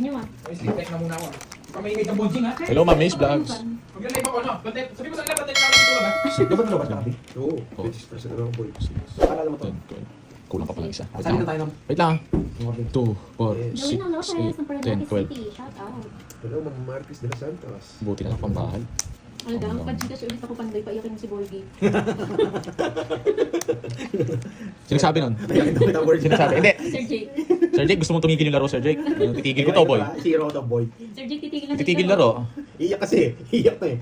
Nyo ah. Ay, sleep tech na muna ako. Pamaingay ng bonjing ha. Hello, Ma'am Miss Vlogs. Mag-live ako, no? Sabi mo sa kanila, bantay namin ito ba? Dapat nalabas na kami? Oo, Oh. 50% na lang boy. Alala mo to. Kulang pa pala isa. Saan na tayo ng Wait lang. morning? 2, 4, Gawin 6, ng Lopez ng 8, Paranaque 10, 12. City. Shout out. Hello, Ma'am Marquez de los Santos. Buti na lang pambahay. Ano daw, pag-Gcash ulit ako panday, paiyakin mo si Borgie. Sinasabi nun? Ayan, ito kita word. Sinasabi. Hindi. Sir Jake. Sir Jake, gusto mong tumigil yung laro, Sir Jake? Titigil ko to, boy. Zero to, boy. Sir Jake, titigil na Titigil laro. Iyak kasi. Iyak na eh.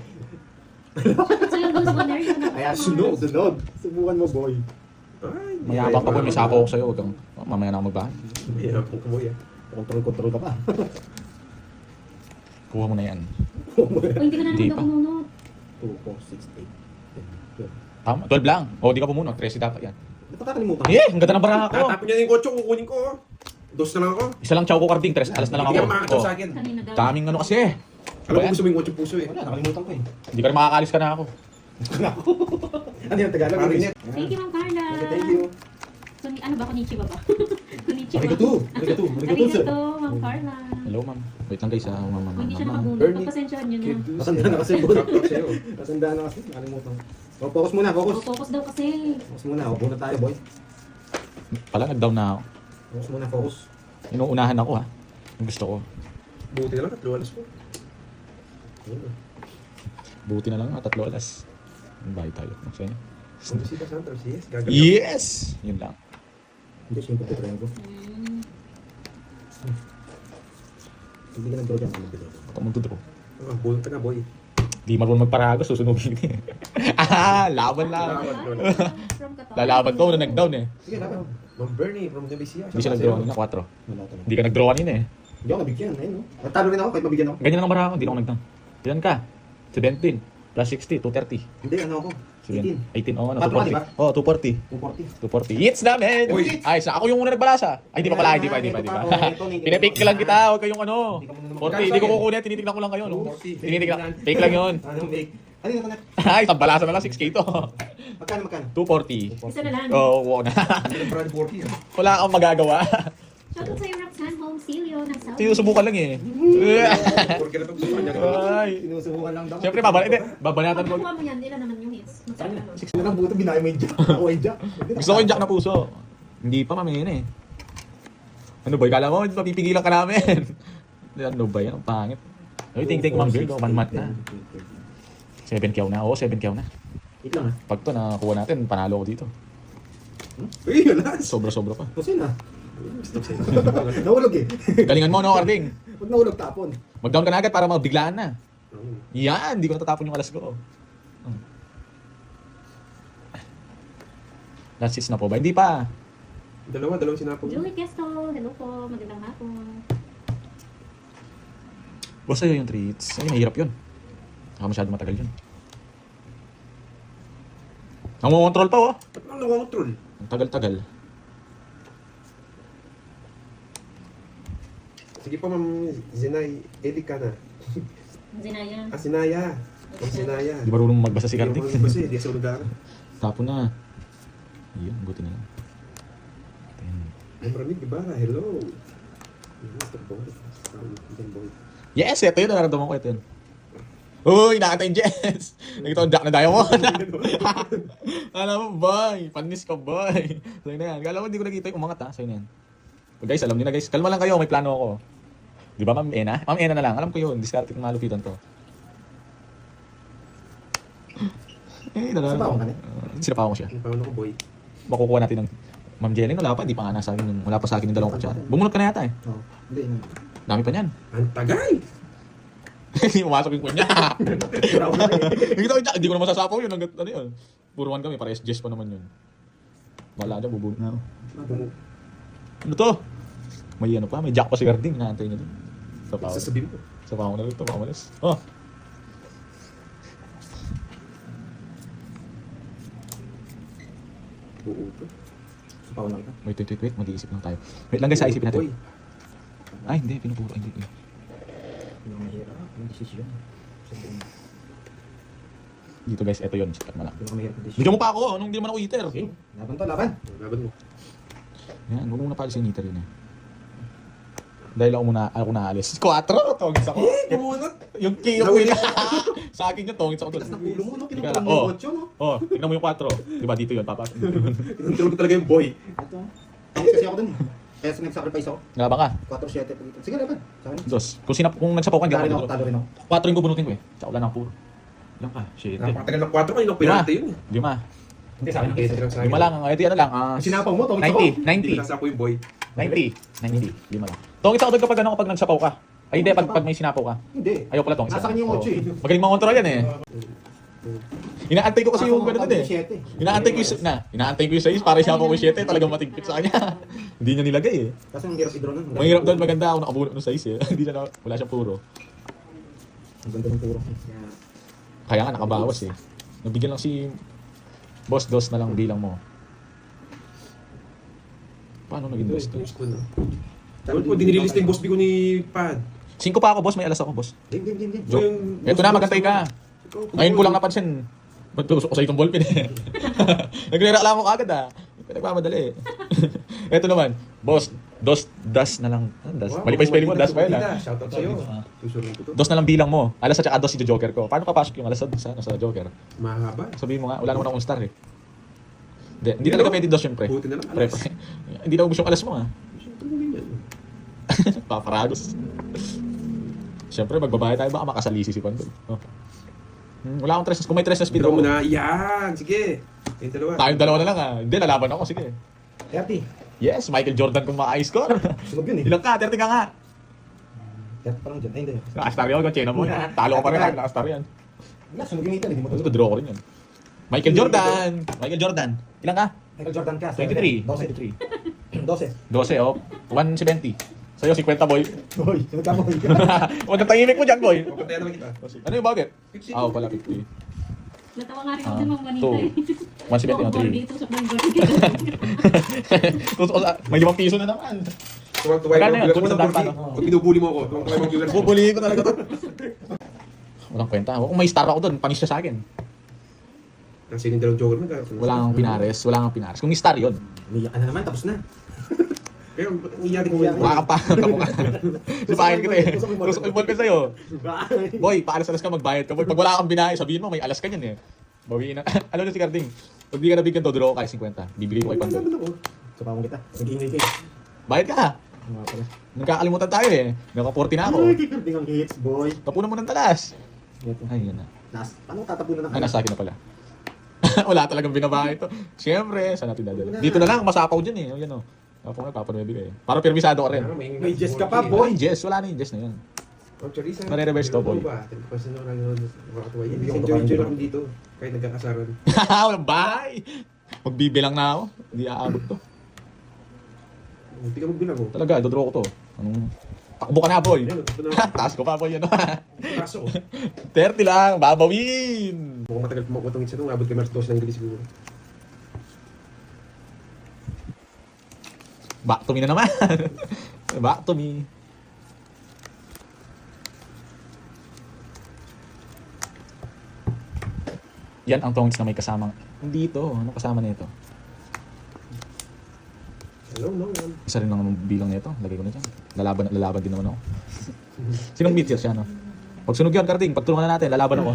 So yung goals winner, yun ang Kaya sunod. Subukan mo, boy. Ay, Mayabang ka, boy. May sapo ko sa'yo. Huwag kang mamaya na ako magbahay. Mayabang ka boy ah. Control ka pa. Kuha mo na yan. O, hindi ka na Hindi naman pa. daw pumunod. 2, 4, 6, 8. Tama, 12 lang. O, di ka pumunod. 13 dapat yan. Ba't nakakalimutan? Eh, ang ganda ng baraha ko. Tatapin niya yung kotse, kukunin ko. oh. Dos na lang ako. Isa lang chow ko karding. 3 alas na lang Hindi ako. ka makakataw Oh, sa akin. Kanina daw. daming ano kasi. Alam mo gusto mo yung kotse puso eh. Wala, nakalimutan ko eh. Hindi ka rin makakalis ka na ako. Ano yung Tagalog? Parang net. Thank you, Ma'am Carla. Thank you. Ano ba? Konnichiwa ba? Konnichiwa. Arigato. Arigato. Arigato, sir. Arigato, Ma'am Carla. Hello, ma'am. Wait lang guys, ma'am. Kung hindi siya Ma'am. nakabunod, Bernie. pagpasensyahan nyo na. Masanda na kasi, boy. Kapag sa'yo. Masanda na kasi. Nakalimutan ko. Oh, focus muna, O, focus. focus daw kasi. Focus muna. Huwag muna tayo, boy. Pala, nag-down na ako. Focus muna, focus. Inuunahan ako ha. Yung gusto ko. Buti na lang, 3 alas po. Buti na lang, 3 alas. Bahay tayo. Sa inyo. Kung si Santos, yes. Gagawin. Yes! Yun lang. Hindi, simple ko try ko. Hmm. Hindi ka nag-draw dyan. Ano dito? Huwag ka magdudro. Ah, bulta na boy. Di marunong magparagos, susunugin eh. Laban lang. From Qatar. Lalaban to na nag-down eh. Sige, dapat. Ma'am Bernie from Nevesia. Hindi siya nag-draw kanina, 4. Wala talaga. Hindi ka nag-draw kanina eh. Hindi ako nabigyan. Ayun, no? Natalo rin ako kahit mabigyan ako. Ganyan lang ang baraha ko, hindi na ako nag-down. Ilan ka? 17. Plus 60, 230. Hindi, ano ako? 18. 18, oh ano, Patro ka, di ba? 240. Oh, 240. 240. 240. Hits namin! Uy. Ay, ako yung una nagbalasa. Ay, di pa pala, hindi pa. Pinapik ka lang kita, huwag kayong ano. 40, hindi ko kukunin, tinitignan ko lang kayo. No? 40. Tinitignan, fake lang yun. Anong bake? Ano yung kanak? Ay, tambalasa na lang, 6K to. Magkano? 240. Isa na lang. Oo, wow na. Brad 40 ah. Wala kang magagawa. Shoutout sa'yo, Roxanne Homecilio ng South. Sinusubukan lang eh. Porque na pag niya. Ay. Sinusubukan lang daw. Siyempre, babanatan ko. Pagkuha mo yan, ilan naman yung hits? Masarap naman. 6 na lang buto, binayo mo yung jack. Ako yung jack. Gusto ko yung jack na puso. Hindi pa mamaya eh. Ano ba? Kala mo, mapipigilan ka namin. Ano ba yan? Ang pangit. Ay, ting-ting, ma'am girl. 1 month na. 7 kyaw na. Oo, 7 kyaw na. Wait lang ha. Pag to nakuha natin, panalo ko dito. Uy, wala. Sobra-sobra pa. Kasi na. Nahulog eh. Galingan mo, no, Carding? Huwag nahulog tapon. Mag-down ka na agad para mabiglaan na. Yan, hindi ko natatapon yung alas ko. Last hits na po ba? Hindi pa. Dalawang sinapog. Julie Kesto, hello po, magandang hapon. Basta yun yung 3 hits. Ay, mahirap yun. Baka masyado matagal yun. Nangungontrol pa, oh. Ba't lang nakontrol? Ang tagal-tagal. Sige pa, Ma'am Zinay. Elika na. Zinaya. Ah, Sinaya. Ma'am Sinaya. Di marunong magbasa si Carding. Hindi ako hindi sa lugar. Tapo na. Yun, buti na lang. Ma'am Ramig Ibarra, hello. Mr. Boy. Boy. Yes, ito yun. Nararamdaman ko ito yun. Uy, nakata yung Jess. Nakita ko Jack na Diamond. Alam mo, boy. Panis ka, boy. Sa'yo na yan. Kala mo, hindi ko nakita yung umangat, ha. Sa'yo na yan. Guys, alam niyo na, guys. Kalma lang kayo. May plano ako. Di ba, Ma'am Ena? Ma'am Ena na lang. Alam ko yun. Discarte kong malupitan to. Sinapawang ka na? Sinapawang ko siya. Ang paano ko, boy? Makukuha natin ng Ma'am Jeleng. Wala pa. Hindi pa nga nasa akin. Wala pa sa akin yung 2 kutsara. Bumunot ka na yata, eh. Oo. Hindi. Dami pa niyan. Ang tagay! Hindi umasok yung kunya. Siraw na eh. Hindi ko naman sasapaw yun. Hanggat ano yun. Puro 1 kami. Parehas Jess pa naman yun. Wala dyan. Bubunot na ako. Ano to? May ano pa, may jack pa si Garding, inaantay niya dun. Sapaw. Sasabihin ko. Sapaw na rin ito, mamalas. Oh! Oo to. Sapaw lang ka. Wait, mag-iisip lang tayo. Wait lang guys, isipin natin. Boy. Ay, hindi, pinupuro, hindi. Yung mahirap. Yung desisyon. Dito guys, eto yun, sikat mo lang. Yung mahirap na desisyon. Bigyan mo pa ako, anong hindi naman ako eater. Laban to, laban. Laban mo. Yan, huwag muna pala si eater yun eh. Dahil ako naalis. 4, tongits ako. Kumunot. Yung key, yung win. Sa akin yung tongits ako Tigas doon. na ulo mo, no? Tika Kinukulong lang. mo Oh. yung 8, no? Oh, tingnan mo yung 4. Di ba dito yun, papasok. Tinutulog ko talaga yung boy. Ito. Tangis kasi ako dun. Kaya nag-sacrifice ako. Nga ba ka? 4-7 po dito. Sige, laban. Sa akin. Dos. Kung nagsapaw ka, hindi Talo rin ako, ako talo rin ako. 4 yung bubunutin ko eh. Tsaka wala ng puro. Ilan ka? Shit. Napakatagal ng 4 kanina, penalty yun. 5. Hindi sa akin. Kaya lang sa akin. 5 lang. Ito ano lang. Sinapaw mo, tongits ako. 90. Hindi nasa ako yung boy. 90. 5 lang. Tongits ako doon kapag ano, kapag nagsapaw ka. Ay hindi, pag may sinapaw ka. Hindi. Ayaw pala tongits. Nasa kanya yung 8 eh. Magaling mga-control yan eh. Inaantay ko kasi yung gano'n din eh. 7. Inaantay ko yung 6 para siya po yung 7. Talagang matigpit sa kanya. Hindi niya nilagay eh. Kasi ang hirap i-draw nun. Mahirap doon, maganda ako nakabulot ng 6 eh. Hindi siya wala siyang puro. Ang ganda ng puro. Kaya nga nakabawas eh. Nabigyan lang si Boss Dos na lang bilang mo. Paano naging Boss Dos? Tapos po, dinililis na yung boss B ko ni Pad. 5 pa ako, boss. May alas ako, boss. Game. Joke. Ito na, magantay ka. Ngayon ko lang napansin. Ba't tusok ko sa itong ballpen eh? Nagre-reklamo ka agad ah. Nagmamadali eh. Ito naman, boss, das na lang. Das. Mali pa yung spelling mo, das pa yun ah. Shoutout sa'yo. Susurin ko to. Dos na lang bilang mo. Alas at saka dos si Joker ko. Paano papasok yung alas sa Joker? Mahaba. Sabihin mo nga, wala naman akong star eh. Hindi talaga pwede dos yun, pre. Buti na lang Pre, alas. pre. Hindi na ubus yung alas mo ah. Paparagos. Siyempre, magbabayad tayo, baka makasalisi si Pandol. Oh. Wala akong tres. Kung may tres na speed Draw mo ako. na. Yan. Sige. Yung dalawa. Tayong dalawa na lang ah. Hindi, lalaban ako. Sige. 30. Yes, Michael Jordan kung maka-score. Sunog yun eh. Ilang ka? 30 ka nga. 30 pa lang dyan. Ay, hindi. Nakastar yun. Kung chena mo. Talo ka pa rin. Nakastar yan. Wala, sunog yung itan. Hindi mo Ito, tulog. draw ko rin yan. Michael Jordan. Michael Jordan. Ilang ka? Michael Jordan ka. 23. 12. 12 oh. 170. Sa'yo, 50 boy. Boy, sunod ka boy. Huwag na tahimik mo dyan, boy. Papuntayan naman kita. Ano yung bakit? 50. Ah, pala 50. Natawa nga rin ako din mga manita Two. eh. 170 na 3. Dito sa Bangor. May 5 piso na naman. Tuwang-tuwa Magkano yung yan? mga viewers mo Tuwang ng sa 40. Pag binubuli mo ako, tuwang-tuwa yung mga viewers mo. Bubulihin ko talaga to. Walang kwenta. Kung may star ako doon, panis siya sa akin. Nasa yung dalawang joker mo. Wala kang pinares. Kung may star yun. Umiyak ka na naman, tapos na. Kaya, iyakin mo yan. Wala ka pa. Sipahin kita eh. Tusok yung ballpen sa'yo. Boy, paalas-alas ka, magbayad ka. Boy, pag wala kang binahay, sabihin mo, may alas ka yan eh. Bawiin na. Ano na si Carding? Pag di ka nabigyan to, draw ka kay 50. Bibigay ko kay Pandol. So, pamong kita. Nag-iingay kayo. Bayad ka. Nga pala. Nagkakalimutan tayo eh. Naka-40 na ako. Ay, kikirting ang hits, boy. Tapunan mo ng talas. Ito. Ay, yun na. Paano tatapunan ng Ay, nasa akin na pala. Wala talagang binabahay ito. Siyempre, saan natin dadala? Dito na lang, masapaw dyan eh. O, yan o. Tapos nga, papanuwi kayo. Para permisado ka rin. May Jess ka pa, boy. Ay, Jess. Wala na yung Jess na yan. Actually, sa... Nare-reverse to, boy. Kasi nung nakakatuwa. Hindi ako Enjoy kakain lang dito. Kahit nagkakasaran. Walang bahay. Magbibilang na ako. Hindi aabot to. Hindi ka magbilang ko. Talaga, dodraw ko to. Anong... Takbo ka na, boy. Ayun, ito na. Taas ko pa, boy. Ano? Kaso, 30 lang. Babawin. mukhang matagal pumakuha itong isa itong abot kay Mars 12 lang hindi siguro. Back to me na naman. Back to me. Yan ang tongits na may kasamang... Hindi ito. Ano kasama nito? Hello, no. Isa rin lang ang bilang nito. Lagay ko na dyan. Lalaban din naman ako. Sinong meteor siya, no? Pag sunog yan, Carding, pagtulungan na natin, lalaban ako.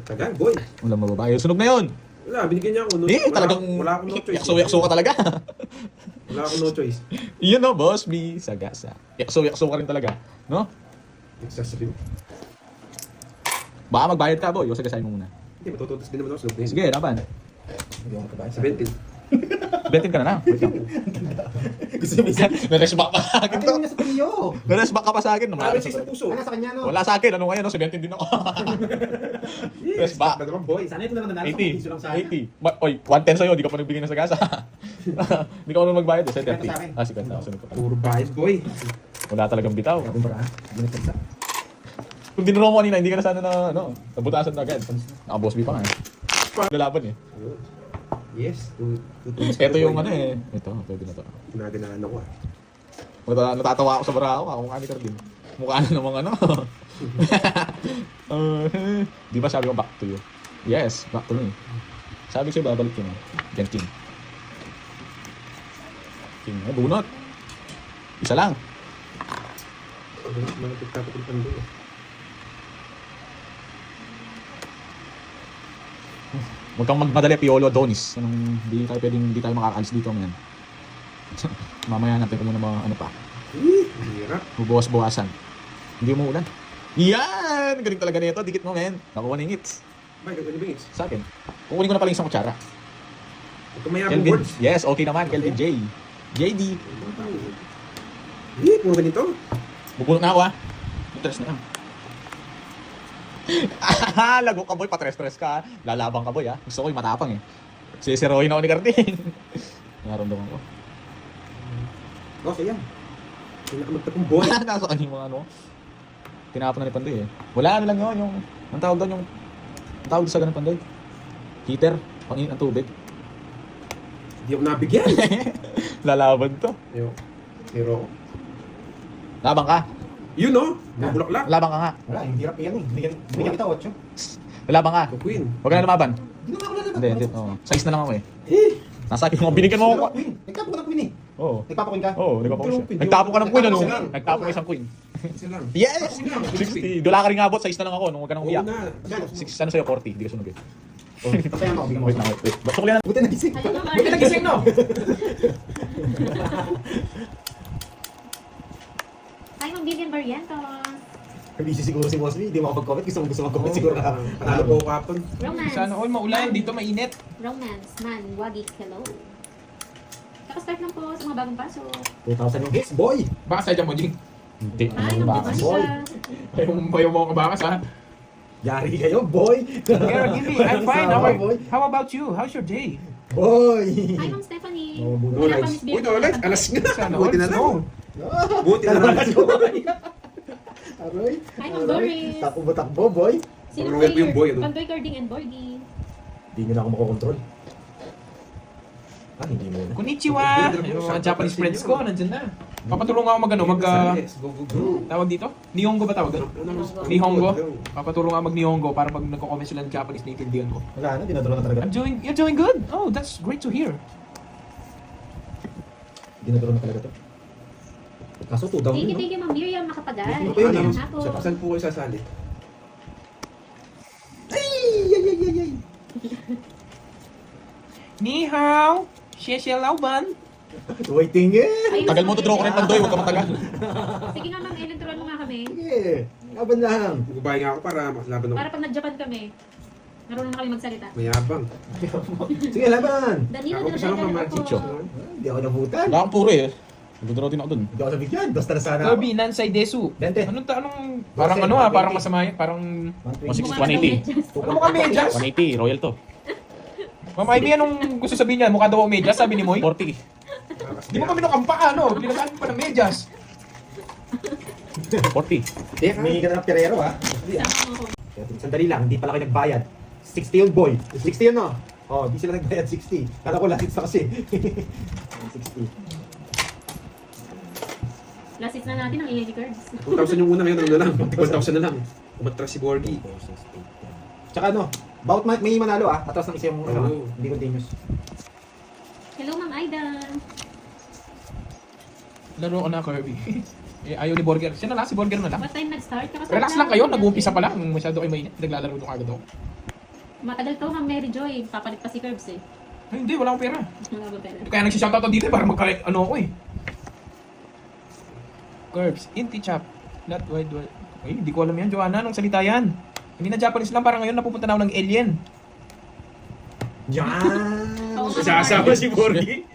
Tagal, boy. Walang mababae. Sunog na yun! Wala, binigyan niya ako. No, Talagang wala akong no choice. yakso ka talaga. Wala akong no choice. Yun no, boss, B. Sagasa. Yakso ka rin talaga. No? Excessive. Baka magbayad ka, boy. O sagasahin mo muna. Hindi, matututos din naman ako. Sunod na yun. Sige, laban. Hindi ako kabayan. 17. 20 ka na na. Wait lang. Gusto niyo may isa? Na-rest back pa sa akin Ano to. yung nasa Pio? Na-rest back ka pa sa akin. Marami sa puso. Ano sa kanya, no? Wala sa akin. Ano ngayon? No? 17 din ako. Rest back. Ba naman, boy? Sana ito na nanalo. 80. Lang sana. 80. Oy, 110 sa'yo. Di ka pa nagbigay ng sagasa. Di ka pa naman magbayad. 50 sa akin. 30. Ah, 50. Sunod ko pa. Puro bayad, boy. Wala talagang bitaw. Grabe ba? Binagtagsa. Kung dinuro mo kanina, hindi ka na sana na, ano, nabutasan na agad. Naka-boss B pa nga eh. Lalaban eh. Ayun. Yes. Ito yung ano eh. Ito, pwede na to. Ginaganahan ako ah. Natatawa ako sa barako. Ako mukha ni Cardin. Mukha na namang ano. Di ba sabi ko back to you? Yes, back to me. Sabi ko sa'yo babalik yun eh. Yan, King. King, bunot. Isa lang. Malapit ka pa kung Pandoy. Huwag kang magmadali, Piolo Adonis. Hindi tayo makakaalis dito, man. Mamaya natin kung muna mga ano pa. Hirap. Bubuwas-buwasan. Hindi umuulan. Yan! Galing talaga nito. Dikit mo, men. Nakuha ng hits. Bakit? Ano ba hits? Sa akin. Kukunin ko na pala yung isang kutsara. Ito mayabang Kelvin. boards. Yes, okay naman. Kelvin J. JD. Puro ganito. Bubulot na ako, ha? Interest na lang. Lago ka, boy. Patres-tres ka, ha? Lalabang ka, boy, ha? Gusto ko yung matapang, eh. Sisirohin ako ni Carding. Naramdaman ko. Okay yan. Pinakamagtapong boy. Nasa kanya yung mga ano. Tinapon na ni Pandoy, eh. Wala ano lang yun. Yung, ang tawag doon, yung... Ang tawag sa ganun, Pandoy. Heater. Pangingin ng tubig. Hindi ako nabigyan. Lalaban to. Ayun. Zero. Labang ka. Yun no? Mabulak lang. Labang ka nga. Wala, yung hirap yan eh. Bigyan kita 8. Labang ka. The Queen. Huwag ka na lumaban. Hindi naman ako lalabas. Hindi. Oo. Size na lang ako, eh. Eh. Nasa akin mo. Binigyan mo ako. Nagtapo ka ng queen eh. Oo. Nagpapakuin ka. Oo, nagtapo ko siya. Queen. Nagtapo ka ng queen, ano? Nagtapo ka lang. Nagtapo ka isang queen. Isa lang. Yes! 60. Doon ka rin abot. Size na lang ako. Nung huwag ka nang Oo umiyak. na. 6, ano sa'yo? 40. Hindi ka sunog, eh. Pasayan mo ako. Bigyan mo. Wait lang, wait. Gusto ko yan. Buti nagising. Hello, Ma'am Buti Arlene. nagising no? Hi, Ma'am Vivian Barrientos. Busy siguro si Boss B. Hindi mo makapag-comment. Gusto mag-comment siguro ka. Panalo po ako kapon. Romance. Sana all maulan, dito mainit. Romance. Man. Wagi. Hello. Kakastart lang po sa mga bagong pasok. 2,000 yung hits, boy. Baka sadya mo, Jing. Hindi. Hi, Ano Ma'am ba? boy. Dimansha. Bayo mo ka bakas, ha? Yari kayo, boy. Girl, give me. I'm fine. Sama, boy. How about you? How's your day? Boy. Hi, Ma'am Stephanie. Oh, buti No Wala pa, lights. Miss Uy, Beard. no lights. Alas nga. Sana Buti na all lang. snow. Buti na lang. Aroy. Hi, Ma'am Doris. Takbo-takbo, boy. Sino Royal po yung boy, ano? Pantoy Carding and Borgie. Hindi nyo na ako makokontrol. Ah, hindi mo na. Konnichiwa! Yung mga Japanese friends ko, nandyan na. Papatulong ako Go, go, go. tawag dito? Nihongo ba tawag doon? Nihongo? Papatulong ako mag-Nihongo para pag nagko-comment sila ng Japanese, naiintindihan ko. Wala na, dinadro na talaga. You're doing good. Oh, that's great to hear. Dinadro na talaga to. Kaso 2 down Thank yun, you, no? thank you, Ma'am Miriam Makapagal. Thank you, Magandang Ma'am. hapon. Saan po kayo sasali? Ni hao! Xie lauban! Waiting eh. Ayun, Tagal mo to draw ko rin, Pandoy. Huwag ka matagal. Sige nga, Ma'am Ellen, turuan mo nga kami. Sige, laban lang. Magbabahay nga ako para laban ako. Para pag nag-Japan kami, marunong na kami magsalita. Mayabang. Sige, laban. Danilo Ako de kasama Rosenda Ma'am po. Chicho. Hindi ako nabutan. Wala akong puro, eh. Nagdodraw din ako dun. Hindi ako nabigyan. Basta na sana ako. Kirby, Nansai Desu. 20. Anong, parang ano ha, parang masama yan, parang... 180. Ano mukha medyas? 180. Royal to. Ma'am Ivy, anong gusto sabihin niya? Mukha daw ako medyas, sabi ni Moy. 40. Di mo kami nakampa, ano? Pinagaan mo pa ng medyas. 40. Humingi ka na ng perero, ha? Sandali lang, hindi pala kayo nagbayad. 60 yun, boy. 60 yun, no? Oh, di sila nagbayad 60. Kala ko last hits na kasi. 60. Last hits na natin ang EA cards. 2,000 yung una ngayon, ano na lang. 1,000 na lang. Umatras si Borgie. Tsaka ano, bout may manalo, ah. Atras ng isa yung ano, Oo. hindi continuous. Hello, Ma'am Aida. Laro ko na, Kirby. Eh, ayaw ni Burger. Siya na lang, si Burger na lang. What time nag-start? Kakastart Relax lang kayo, nag-uumpisa pa lang. Masyado kayo mainit. Naglalaro doon agad ako. Matagal to, Ma'am Mary Joy. Papalit pa si Curbs eh. Ay, hindi, wala akong pera. Wala ba pera? Kaya nagsishoutout ako dito para ano ako eh. Curbs, inti chop. Not wide. Ay, hindi ko alam yan, Joanna. Anong salita yan? Hindi na Japanese lang, parang ngayon napupunta na ako ng alien. Yan! Oo, Sasama si Borgie.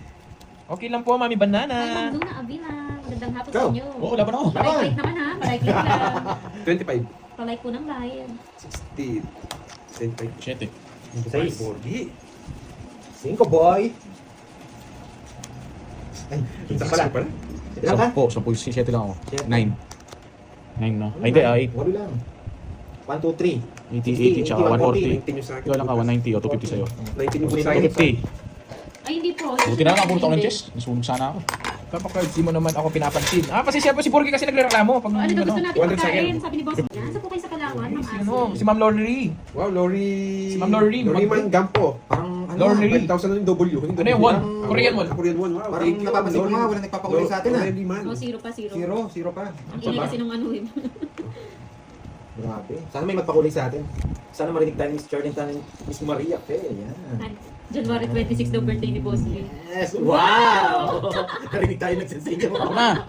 Okay lang po, Mami Banana. Hi, Ma'am Luna Avila. Magandang hapon Go. sa inyo. Oo, laban ako. Palike naman ha. Palike lang. 25. Palike po ng live. 60. 25. 7. Ay, Borgie. 5, boy! Ay, Kita pala. pala. Ilan ka? 10. 7 lang ako. 9. 9 no? Ay, hindi, 8. Walo lang. 1, 2, 3. 80, 80, tsaka 140. 19 yung sa akin. Ikaw lang ka, 190 o 250 sa'yo. 19 yung sa akin. 250. Ay, hindi po. Buti na lang, puro ako ng chess. Nasunog sana ako. Papa Cards, di mo naman ako pinapansin. Pasensya po si Borgie kasi nagreklamo. Pag, Ano ba gusto natin 200 pagkain? Sabi ni boss. Yan, sa po kayo sa Palawan, Ma'am Si, si Ma'am Lori. Wow, Lori... Si Ma'am Lori. Lori Man Gampo. Parang ano, Lori. 5,000 yung W. Ano yung one? Korean one. Korean one, wow. parang Thank you, napapansin ko Lori. nga, wala nagpapakuli sa atin ah. Lori Man. Oh, zero pa, zero. Zero pa. Ang ingay kasi nung ano eh. Grabe. Sana may magpakuli sa atin. Sana marinig tayo ni Miss Charlene tayo ni Miss Maria Pe. Yan. January 26 daw birthday ni Boss Lee. Yes! Wow! Narinig tayo nagsisinyo. Ako na.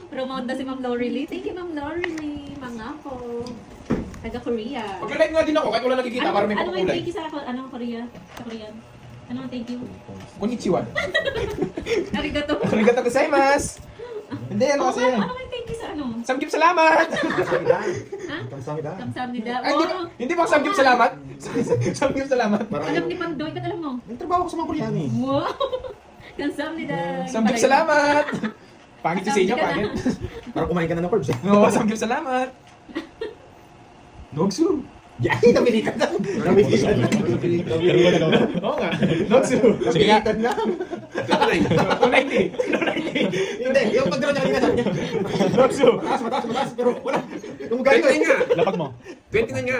Promote na si Ma'am Lori Lee. Thank you, Ma'am Lori Lee. Mga po. Taga Korea. Mag-like nga din ako kahit wala nakikita para may Ano may pakulay. thank you sa Korea? Sa Korean? Ano ang thank you? Konnichiwa. Arigato. Arigato gozaimasu. Hindi, ano kasi yan? Ano may thank you sa ano? Samgyup salamat! Kamsamida. Ha? Kamsamida. Kamsamnida. Ay, hindi ba samgyup salamat? Samgyup salamat. Parang Alam ni Pandoy, ba't alam mo? may trabaho ko sa mga Koreano eh. Wow! Kamsamnida. Samgyup salamat! Pangit si Senya, pangit. Parang kumain ka na ng carbs eh. No, samgyup salamat! Nogsu! Yan! Namili ka na! Namili ka na! Oo nga. Nogsu! Sige nga. Namili ka na! 290. Hindi, yung pagdala niya kanina sabi niya. Nogsu! Mataas, pero wala. Yung 29 galing nga. Lapag mo. 29 nga.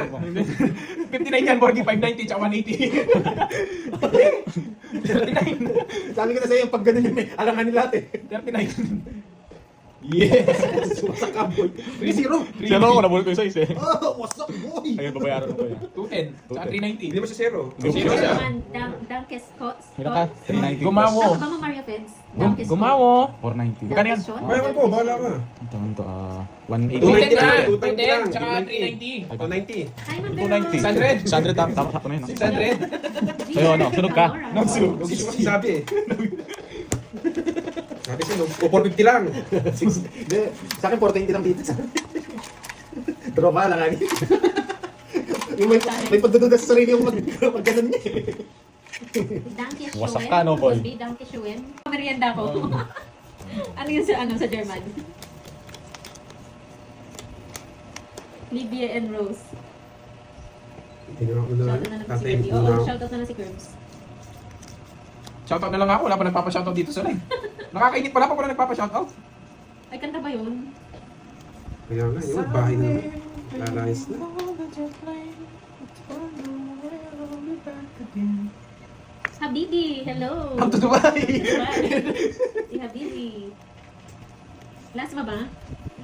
59 yan, Borgie. 590 tsaka 180. 39. Sabi ko na sa'yo, yung pag ganun yun eh. Alangan nila lahat eh. 39. Yes! Wasak ka boy. 3-0. Siya ako, nabulot ko yung size eh. Oh, wasak boy. Ayun, babayaran ko yan. 210 tsaka 390. Hindi mo siya zero. Zero siya. Dunkes Scots. Ilan ka? 390. Gumawo. Tama ba mo, Mario Pens? Dunkes Gumawo. 490. Kano yan? Bayaran ko, bahala ka. Ito, 210 180. na. 290 lang. 210 tsaka 390. 290. Hi, Ma'am 290. 600. 600 tama sakto na yun. 600. Sa'yo, ano? Sunog ka? Nogsu. Huwag siya kasi sabi eh. Sabi siya, no? O 450 lang. Hindi, sa akin 420 lang dito. Draw ka lang ani. Yung may pagdududa sa sarili yung mag ganun niya eh. Danke schön. Wasak ka, no, boy? Danke schön. Merienda ko. Ano yun sa German? Libya and Rose. Tingnan ko na. Shoutout na lang si Tatay Kirby. ko Oo, na. shoutout na lang si Curbs. Shoutout na lang ako. Wala pa nagpapa-shoutout dito sa live. Nakakainit pala pag wala nagpapa-shoutout. Ay, kanta ba yun? Kaya nga, yun. Bahay na. Lalayas na. Habibi, hello. Come to Dubai! Si Habibi. Last ba ba?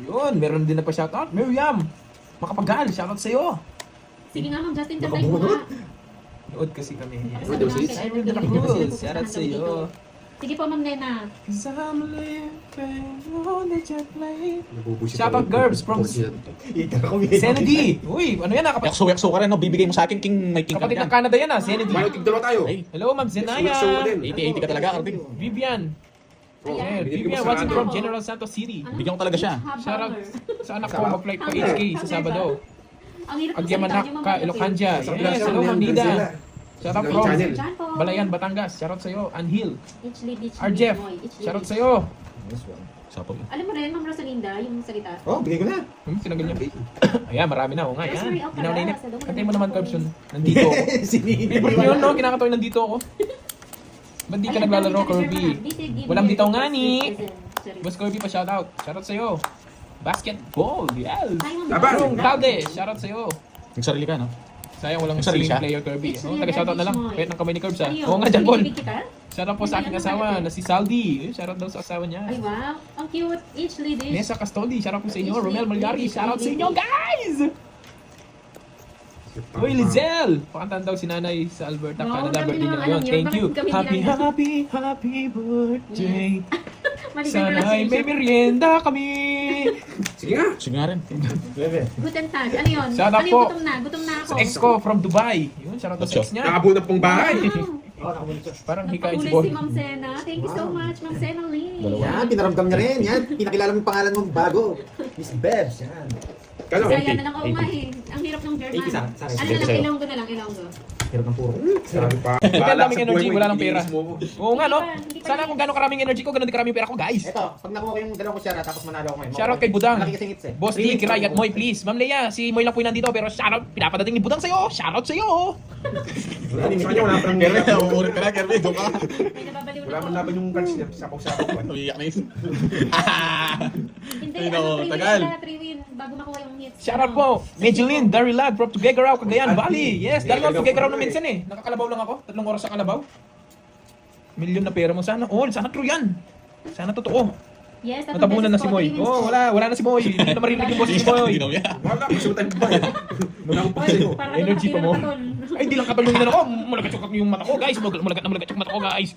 Yun, meron din na pa shoutout. Miriam! Makapagal, shoutout sa'yo. Sige nga, Ma'am Justin, kantay mo nga. Nood kasi kami. Tapos na natin. Simon de la Cruz, shoutout sa'yo. Sige po, Ma'am Nena. Cause I'm living on the jet plane. Nabubusit Shoutout ako. Gerbs from Senedy. Uy, ano yan ah? Yakso ka rin, no? Bibigay mo sa akin, may king Kapatid ka ng dyan. Canada yan ah, Senedy. Bayo, tigdalawa tayo. Ay, Hello, Ma'am Zenaya. Sumakso mo din. 80-80 ka talaga, Carting. Vivian. Oh, Ayan. binibigay mo Vivian sa watching ano. from General Santos City. Bigyan ko talaga siya. Shoutout sa anak ko, mag-flight pa HK sa Sabado. Ang hirap ng Agyamanak salita niyo, Ma'am ka, Justin. Ilocanja. Sa Yes, Plaza, hello, Ma'am Nida. Shoutout Sa from channel. Diyan po. Balayan, Batangas. Shoutout sa'yo. Anhil. Ichli, Ichli, Arjef. Boy, Ichli. Shoutout sa'yo. Sapo yun. Alam mo rin, Ma'am Rosalinda, yung salita. Oh, bigay ko na. Sinagal niya. Ayan, marami na. O nga, yan. Rosemary Alcaraz. Ginaw na inip. Hello, Kantay mo naman, Carbs, yun. Nandito ako. Sinini. Favorite mo yun, no? Kinakatawa yung nandito ako. Ba't di ka Ayan, naglalaro, dami ka Kirby? German. Dito, give Walang me bitaw your nga ni. Sorry. Boss Kirby pa shoutout. Shoutout sa'yo. Basketball, yes. Hi, Ma'am Aba, Justin. Yung Calde, shoutout sa'yo. Nagsarili ka, no? Sayang walang Sarili singing siya? player, Kirby. It's Oh, real taga-shoutout na lang. English mo. Kahit ng kamay ni Curbs, ha? Ano yun? Oo nga, dyan, Paul. Binibig kita? Shoutout po sa aking asawa na si Saldi. Shoutout daw sa asawa niya. Ay, wow. Ang cute. Ichli dish. Nessa Castoldi, shoutout po sa inyo. Ichli, Romel Malyari, Ichli, shoutout sa Ichli. inyo, guys! Uy, Lizelle! Pakantahan daw si nanay sa Alberta, Wow, Canada. grabe Birthday niya naman, ngayon. alam niyo, Thank bakit you. kami Happy, ginagawa? happy birthday. Maligay Sana na ay may merienda kami. Sige nga. Sige nga rin. Guten Tag. Ano yun? Shout out Ano yung po. gutom na? Gutom na ako. Sa ex ko from Dubai. Yun, shoutout daw sa ex niya. Nakabo na pong bahay. Parang hikay si Napahuli Boy. si Ma'am Sena. Thank you so much, Ma'am Sena Lee. Yan, pinaramdam niya rin. Yan, pinakilala mo yung pangalan mong bago. Miss Bebs, yan. Kano? Kaya na lang ako 80. eh. Ang hirap ng German. 80 sa akin. Ano na lang, ilonggo na lang, ilonggo. Hirap ng puro. Sabi pa. Kaya Bahala daming sa energy, buhay mo, wala lang pera. ilinis mo ako. Oo nga, no? Hindi pa Sana kung gano'ng karaming energy ko, gano'n din karaming pera ko, guys. Ito, pag nakuha ko yung dalawang kutsara tapos manalo ako ngayon. Shoutout kay Budang. Malaki kasing hits eh. Boss D, Kiray at Moy, please. Ma'am Leia, si Moy lang po yung nandito, pero shoutout, pinapadating ni Budang sa'yo. Shoutout sa'yo. Wala sa kanya, wala pa nang Kerwin, umuulit ka na, Kerwin. Doon ka. May nababaliw Wala na man ako. laban yung cards niya. Sapaw-sapaw pa. Umiiyak na yun. Hindi, Ay, ano, nako, 3 tagal. wins na, 3 win bago makuha yung hits. Shoutout po, Medellin, Darilag, from Tuguegarao, Cagayan Valley. Yes, dahil nga Tuguegarao na minsan eh. Nakakalabaw lang ako, 3 oras sa kalabaw. Milyon na pera mo, sana all, sana true yan. Sana totoo. Yes, tatlong Natabunan na beses si po, Moy. 3 wins Oh, po. wala na si Moy. Hindi na marinig yung boss ni Moy. Ginaw niya. Wala, gusto mo tayong bayan. Wala akong Oy, paksa. para Energy nakatira pa mo. na patol. Ay, hindi lang katulong na ako. Malagat yung mata ko, guys. Malagat yung mata ko, guys.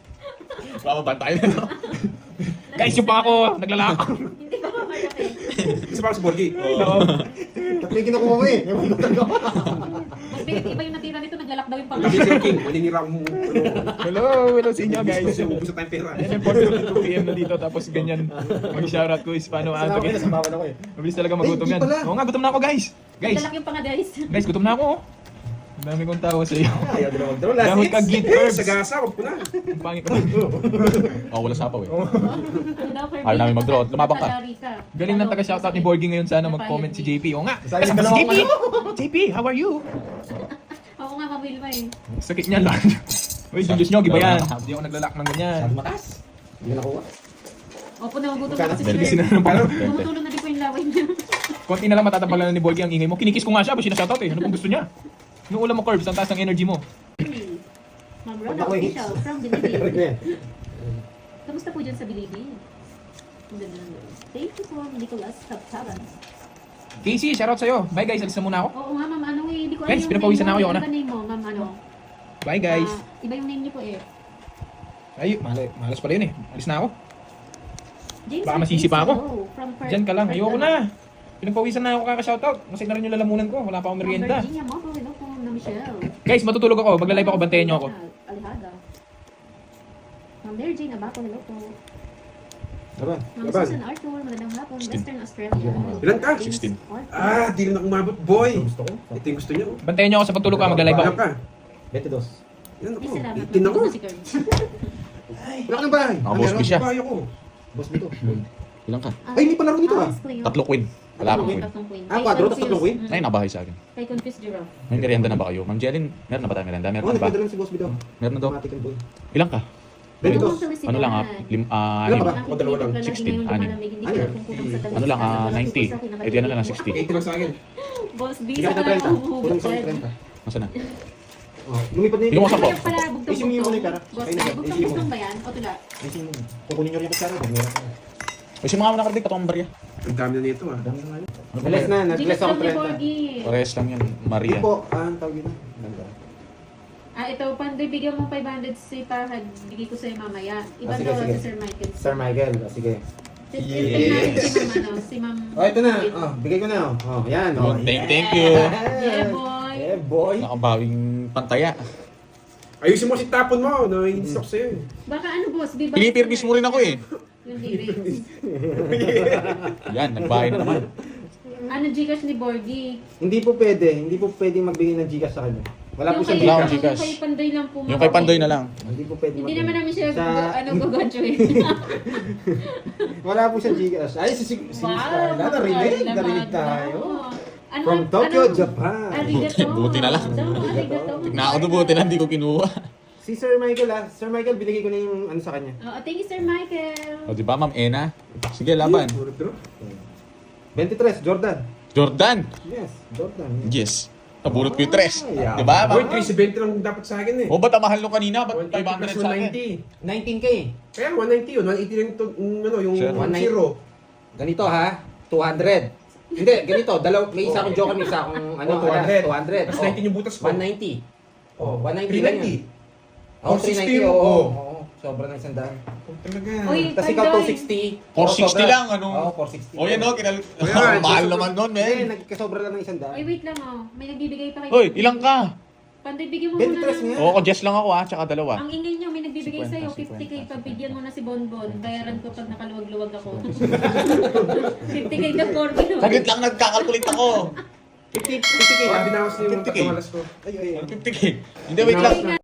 Mapabantayan na to. Guys, yung pangako, naglalako. Hindi pa mamalaki. Isa pa ako si Borgie. Oo. Tatlo yung kinukuha ko eh. Mas bigit, iba yung natira nito, naglalak daw yung Kasi pangalan. si King, maninira akong Hello sa inyo, guys. Kasi ubus na tayong pera. Ayan yung 4:52 PM na dito, tapos ganyan. Mag-shoutout ko is paano Saan ako antok. nasabawan ako eh. Mabilis talaga magutom Ay, yan. di pala. Oo nga, gutom na ako, guys. Guys, Naglalak yung panga, guys. guys, gutom na ako. oh. Ang dami kong tawa sa iyo. Ayaw din ako. Draw last Dami hits. ka git Eh, herbs. sa gasa, wag ko na. Ang pangit ko. Oh, wala sapaw eh. Ano daw, Kirby? Ayaw namin mag-draw. Lumabang ka. Galing ng taga-shoutout ni Borgie ngayon. Sana mag-comment si JP. Oo nga. Sayang Kasama dalawa si ko JP. JP, how are you? Oo nga, mamil mo eh. Sakit niya lang. Uy, Diyos nyo, giba yan. Hindi ako naglalak ng ganyan. Sabi mataas. Hindi ko nakuha. Opo, nagugutom Magkano na si Dahil Sir. na ng palo. Tumutulong na din po yung laway niya. Konti na lang matatapalan na ni Borgie ang ingay mo. Kinikis ko nga siya, ba sinashoutout eh. Ano pong gusto niya? Yung ulam mo, Curbs, ang taas ng energy mo. Ma'am Pag Rona ako hits. Official from Eric na Bilibid. yan. Kamusta po dyan sa Bilibid? Ang ganda ng news. Thank you po, Nicholas Captaban. Casey, shoutout sa'yo. Bye guys, alis na muna ako. Oo nga, ma'am, ano eh, hindi ko Guys, alam yung pinapawisan name na ako, mo. yun, Ano ba name mo, ma'am, ano? Bye guys. Iba yung name niyo po eh. Ay, malas pala yun eh. Alis na ako. James Baka masisi pa ako. Hello, from Diyan ka lang. Ayoko na. Pinagpawisan na ako kaka-shoutout. Kasi na rin yung lalamunan ko. Wala pa akong merienda. From Virginia, Moto, hello po, na Michelle. Guys, matutulog ako. Magla-live ako. Bantayan niyo ako. Alejada. Ma'am Virgin, Abaco, hello po. Laban. Ma'am Laban. Susan Arthur, magandang hapon, Western Australia. Ilan ka? 16. Ah, di rin ako umabot, boy. Gusto ko. Ito yung gusto niyo. Bantayan niyo ako sa pagtulog ka. Magla-live ako. Ilan ka? 22. Ilan Ay, ako? salamat. 18 ako. Matuto si Kurt. Wala ka ng bahay. Mga boss ko siya. Bayo ko. Boss dito. Ilan ka? Ay, hindi pa laro nito ah. Tatlo queen. Wala akong queen. Tatlong queen. Ah, quadro, tas tatlong queen? Ay, nabahay sa akin. Kay Confused Giraffe. May merienda na ba kayo? Ma'am Jelin, meron na ba tayo merienda? Oo, Meron na ba? nagpedal lang si Boss Bito. Meron na daw. Automatic and boy. Ilan ka? Dito. Ano lang ah? Ilan Anim. ka ba? Ako, dalawa lang. 16, anim. Ano lang, 90. Eh, di ano na lang, 60. 80 lang sa akin. Boss B, Hindi sa ka ka lang 30. Kulang sa 30. Nasaan na? Oh, lumipat na yun. Yung sa po. pala, Isin mo yung muna yung pera. Boss, Ayun na, isin mo. bugtong-bugtong ba yan? O tula? Isin mo. Kukunin nyo rin yung kutsara. Huwag meron. O si mga nakarating, katong barya. Ang dami na nito ah. Dami na nga yun. Ano ba Nag-less yan? na. Di Nag-less ako lang ni 30. Borgie. Parehas lang yan, Hindi Maria. po. Ang tawag yun. Ganda. Ah, ito, Pandoy, bigyan mo 500 si Pahad. Bigay ko sa'yo mamaya. Iba Ah, sige, daw sige. si Sir Michael. Sir Michael. Sige. Yes. Si Ma'am, ano, si Ma'am. Oh, ito na. Oh, bigay ko na. Oh, yan. Oh. Thank you. Yeah, boy. Yeah, boy. Nakabawing pantaya. Ayusin mo si tapon mo. Nai-stock sa'yo. Baka ano, boss? Di ba? Pinipirmis mo rin ako eh. Yung lyrics. Yan, nagbahay na naman. Ano, Gcash ni Borgie? Hindi po pwede. Hindi po pwede magbigay ng Gcash sa kanya. Wala po siyang Wala Gcash. akong Gcash. Yung kay Pandoy lang po. Yung kay Pandoy na lang. Hindi po pwede Hindi naman namin siya Sa- gugodyo eh. Wala po siyang Gcash. Ay, si Scarla. Narinig. Narinig tayo. Ano, From Tokyo, ano? Japan. Arigato. Buti na lang. Arigato. Tignan ako buti na hindi ko kinuha. Si Sir Michael Sir Michael, binigay ko na yung ano sa kanya. Oh, thank you, Sir Michael. O di ba, Ma'am Ena? Sige, laban. Puro draw. 23, Jordan. Jordan. Yes, Jordan. Yes. Nabulot ko yung tres. Yeah. Di ba? Boy, Ma'am? 370 lang dapat sa akin eh. O ba't ang mahal nung kanina? Ba't 180 500 plus sa akin? 190. 19K. Kaya 190 yun. 180 lang ito, ano, yung Sure. 1-0. Ganito ha, 200. Hindi, ganito. May isa akong joker, may isa akong ano, 200. 200. Tapos 90 yung butas ko. 190. Oh, 190 lang yun. 390. Oh, 390. 460 Oo. oh. Oo. Sobra ng 100. Oh, talaga. Uy, Tapos ikaw Pandoy. 260. 460 lang, ano? Oo, 460. O yan o, Ayan, mahal naman nun, Hindi, men. nagkasobra lang ng 100. Ay, wait lang oh. May nagbibigay pa kayo. Hoy, ilang ka? Pandoy, bigyan mo muna 23 ng... nga. Oo, Jess lang ako ah, tsaka dalawa. Ang ingay nyo, may nagbibigay 50, sa'yo. 50, 50k, pabigyan mo na si Bonbon. Bayaran ko pag nakaluwag-luwag ako. 50k na 4 kilo. Saglit lang, nagkakalkulit ako. 50K. Baka dinawas niyo yung 50K. katawalas ko. Ay. 50K. Hindi, wait lang.